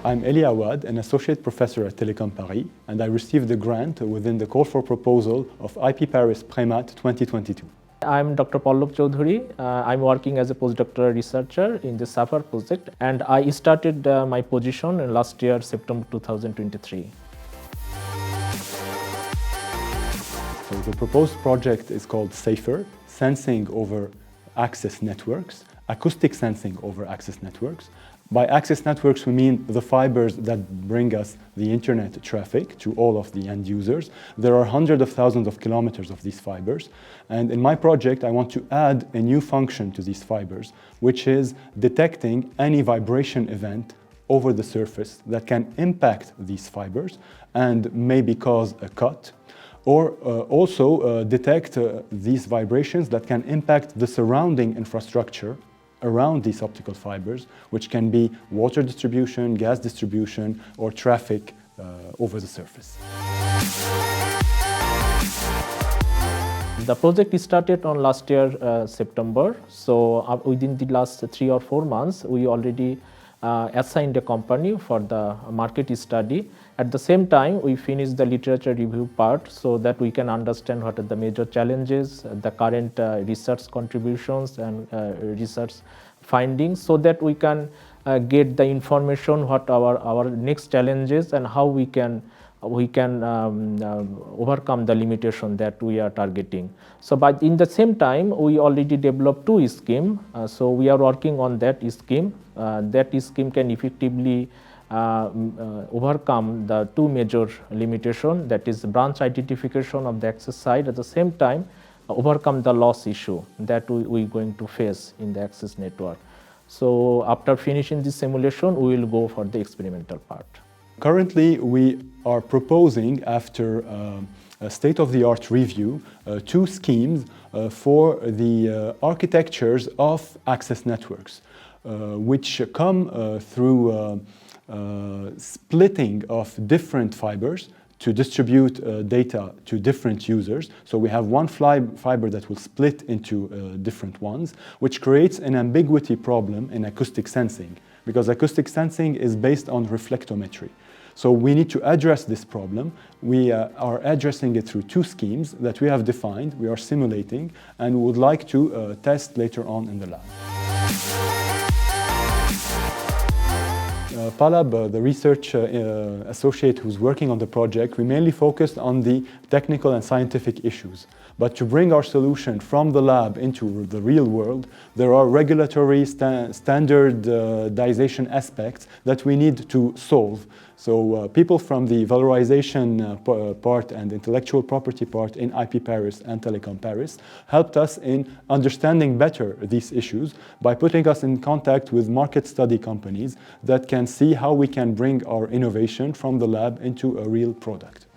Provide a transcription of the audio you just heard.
I'm Élie, an associate professor at Télécom Paris, and I received the grant within the call for proposal of IP Paris Prémat 2022. I'm Dr. Pallab CHOUDHURY. I'm working as a postdoctoral researcher in the SAFAR project, and I started my position in last year, September 2023. So the proposed project is called SAFER, Sensing over Access Networks, Acoustic Sensing over Access Networks. By access networks, we mean the fibers that bring us the internet traffic to all of the end users. There are hundreds of thousands of kilometers of these fibers. And in my project, I want to add a new function to these fibers, which is detecting any vibration event over the surface that can impact these fibers and maybe cause a cut, or also detect these vibrations that can impact the surrounding infrastructure around these optical fibers, which can be water distribution, gas distribution, or traffic over the surface. The project started on last year, September. So within the last 3 or 4 months, we already assigned a company for the market study. At the same time, we finished the literature review part so that we can understand what are the major challenges, the current research contributions and research findings, so that we can get the information what our next challenges and how we can overcome the limitation that we are targeting. So, but in the same time, we already developed 2 schemes. So we are working on that scheme. That scheme can effectively overcome the 2 major limitations, that is branch identification of the access side, at the same time overcome the loss issue that we're going to face in the access network. So after finishing this simulation, we will go for the experimental part. Currently, we are proposing, after a state-of-the-art review, 2 schemes for the architectures of access networks, which come through splitting of different fibers to distribute data to different users. So we have one fiber that will split into different ones, which creates an ambiguity problem in acoustic sensing, because acoustic sensing is based on reflectometry. So we need to address this problem. We are addressing it through 2 schemes that we have defined, we are simulating, and would like to test later on in the lab. Pallab, the research associate who's working on the project, we mainly focused on the technical and scientific issues. But to bring our solution from the lab into the real world, there are regulatory standardization aspects that we need to solve. So people from the valorization part and intellectual property part in IP Paris and Télécom Paris helped us in understanding better these issues by putting us in contact with market study companies that can see how we can bring our innovation from the lab into a real product.